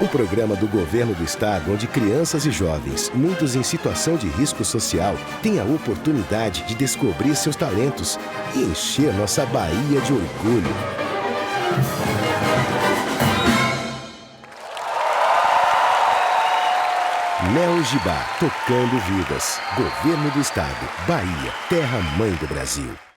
programa do Governo do Estado onde crianças e jovens, muitos em situação de risco social, têm a oportunidade de descobrir seus talentos e encher nossa Bahia de orgulho. Mel Gibá, tocando vidas. Governo do Estado, Bahia, terra-mãe do Brasil.